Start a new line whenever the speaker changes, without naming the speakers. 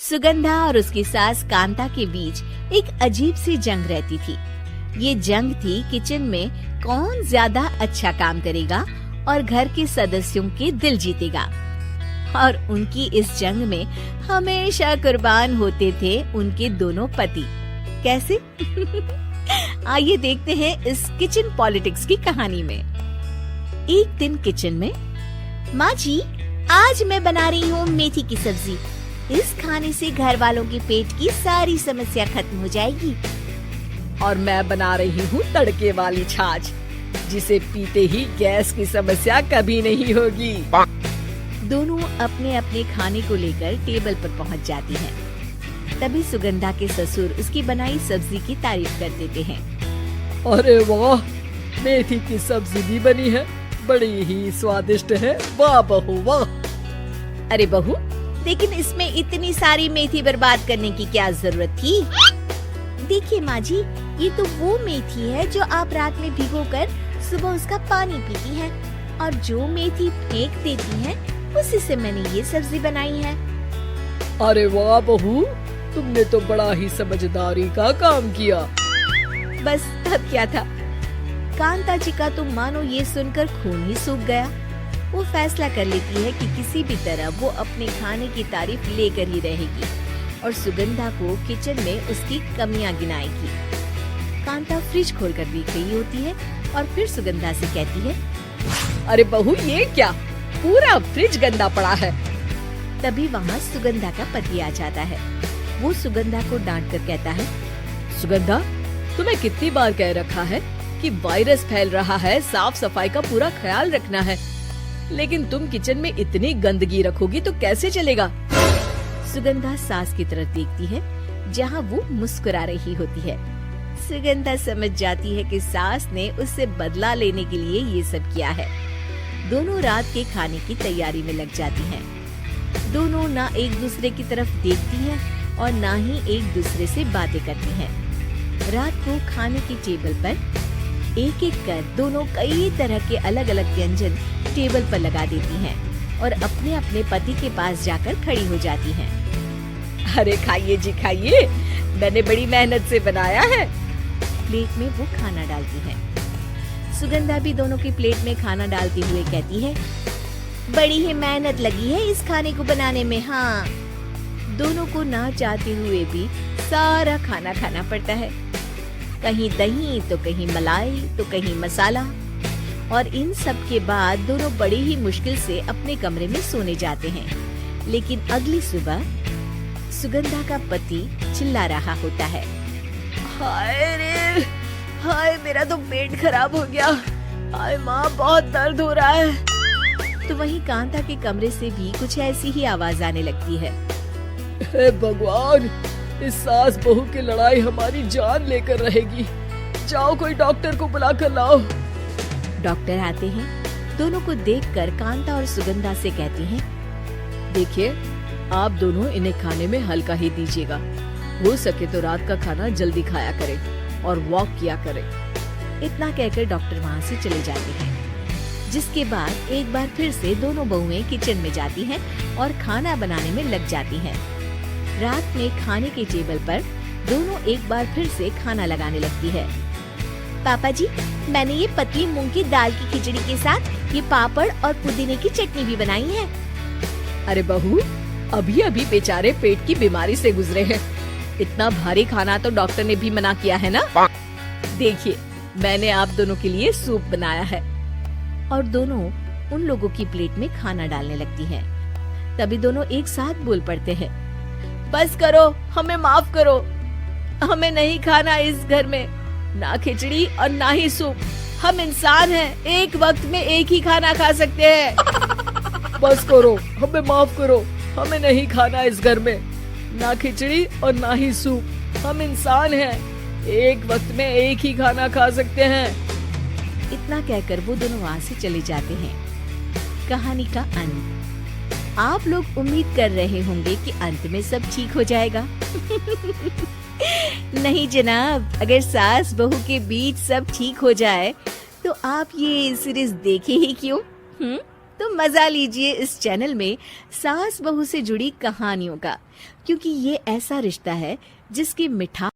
सुगंधा और उसकी सास कांता के बीच एक अजीब सी जंग रहती थी। ये जंग थी किचन में कौन ज्यादा अच्छा काम करेगा और घर के सदस्यों के दिल जीतेगा। और उनकी इस जंग में हमेशा कुर्बान होते थे उनके दोनों पति। कैसे? आइए देखते हैं इस किचन पॉलिटिक्स की कहानी में। एक दिन किचन में, माँ जी, आज मैं बना रही हूँ मेथी की सब्जी। इस खाने से घर वालों के पेट की सारी समस्या खत्म हो जाएगी।
और मैं बना रही हूँ तड़के वाली छाछ, जिसे पीते ही गैस की समस्या कभी नहीं होगी।
दोनों अपने अपने खाने को लेकर टेबल पर पहुँच जाती हैं। तभी सुगंधा के ससुर उसकी बनाई सब्जी की तारीफ कर देते हैं।
अरे वाह, मेथी की सब्जी भी बनी है, बड़ी ही स्वादिष्ट है। वाह बहू वाह।
अरे बहू, लेकिन इसमें इतनी सारी मेथी बर्बाद करने की क्या जरूरत थी? देखिए माँ जी, ये तो वो मेथी है जो आप रात में भिगोकर सुबह उसका पानी पीती हैं, और जो मेथी फेंक देती हैं, उसी से मैंने ये सब्जी बनाई है।
अरे वाह बहू, तुमने तो बड़ा ही समझदारी का काम किया।
बस अब क्या था, कांता जी का तो मानो ये सुनकर खून ही सूख गया। वो फैसला कर लेती है कि किसी भी तरह वो अपने खाने की तारीफ लेकर ही रहेगी और सुगंधा को किचन में उसकी कमियां गिनाएगी। कांता फ्रिज खोलकर देख रही होती है और फिर सुगंधा से कहती है,
अरे बहू, ये क्या, पूरा फ्रिज गंदा पड़ा है।
तभी वहाँ सुगंधा का पति आ जाता है। वो सुगंधा को डांट कर कहता है,
सुगंधा, तुम्हें कितनी बार कह रखा है कि वायरस फैल रहा है, साफ सफाई का पूरा ख्याल रखना है, लेकिन तुम किचन में इतनी गंदगी रखोगी तो कैसे चलेगा।
सुगंधा सास की तरफ देखती है, जहाँ वो मुस्कुरा रही होती है। सुगंधा समझ जाती है कि सास ने उससे बदला लेने के लिए ये सब किया है। दोनों रात के खाने की तैयारी में लग जाती हैं। दोनों ना एक दूसरे की तरफ देखती हैं और ना ही एक दूसरे से बातें करती हैं। रात को खाने की टेबल पर एक एक कर दोनों कई तरह के अलग अलग व्यंजन टेबल पर लगा देती हैं और अपने अपने पति के पास जाकर खड़ी हो जाती हैं।
अरे खाइए जी खाइए, मैंने बड़ी मेहनत से बनाया है।
प्लेट में वो खाना डालती हैं। सुगंधा भी दोनों की प्लेट में खाना डालते हुए कहती है, बड़ी ही मेहनत लगी है इस खाने को बनाने में। हाँ, दोनों को ना चाहते हुए भी सारा खाना खाना पड़ता है। कहीं दही तो कहीं मलाई तो कहीं मसाला। और इन सब के बाद दोनों बड़ी ही मुश्किल से अपने कमरे में सोने जाते हैं। लेकिन अगली सुबह सुगंधा का पति चिल्ला रहा होता है,
हाय रे, हाय मेरा तो पेट खराब हो गया। हाय माँ, बहुत दर्द हो रहा है।
तो वहीं कांता के कमरे से भी कुछ ऐसी ही आवाज आने लगती है।
हे भगवान, इस सास बहू की लड़ाई हमारी जान लेकर रहेगी। जाओ कोई डॉक्टर को बुला कर लाओ।
डॉक्टर आते हैं। दोनों को देखकर कांता और सुगंधा से कहती हैं,
देखिए, आप दोनों इन्हें खाने में हल्का ही दीजिएगा। हो सके तो रात का खाना जल्दी खाया करें और वॉक किया करें।
इतना कहकर डॉक्टर वहाँ से चले जाते हैं। जिसके बाद एक बार फिर से दोनों बहुएं किचन में जाती हैं और खाना बनाने में लग जाती हैं। रात में खाने के टेबल पर दोनों एक बार फिर से खाना लगाने लगती है। पापा जी, मैंने ये पतली मूंग की दाल की खिचड़ी के साथ ये पापड़ और पुदीने की चटनी भी बनाई है।
अरे बहू, अभी अभी बेचारे पेट की बीमारी से गुजरे हैं। इतना भारी खाना तो डॉक्टर ने भी मना किया है ना। देखिए, मैंने आप दोनों के लिए सूप बनाया है।
और दोनों उन लोगों की प्लेट में खाना डालने लगती हैं। तभी दोनों एक साथ बोल पड़ते हैं,
बस करो, हमें माफ करो। हमें नहीं खाना इस घर में, ना खिचड़ी और ना ही सूप। हम इंसान हैं, एक वक्त में एक ही खाना खा सकते हैं। बस करो, हमें माफ करो। हमें नहीं खाना इस घर में, ना खिचड़ी और ना ही सूप। हम इंसान हैं, एक वक्त में एक ही खाना खा सकते हैं।
इतना कहकर वो दोनों वहाँ से चले जाते हैं। कहानी का अंत। आप लोग उम्मीद कर रहे होंगे कि अंत में सब ठीक हो जाएगा। नहीं जनाब, अगर सास बहू के बीच सब ठीक हो जाए तो आप ये सीरीज देखे ही क्यों? तो मजा लीजिए इस चैनल में सास बहू से जुड़ी कहानियों का, क्योंकि ये ऐसा रिश्ता है जिसकी मिठास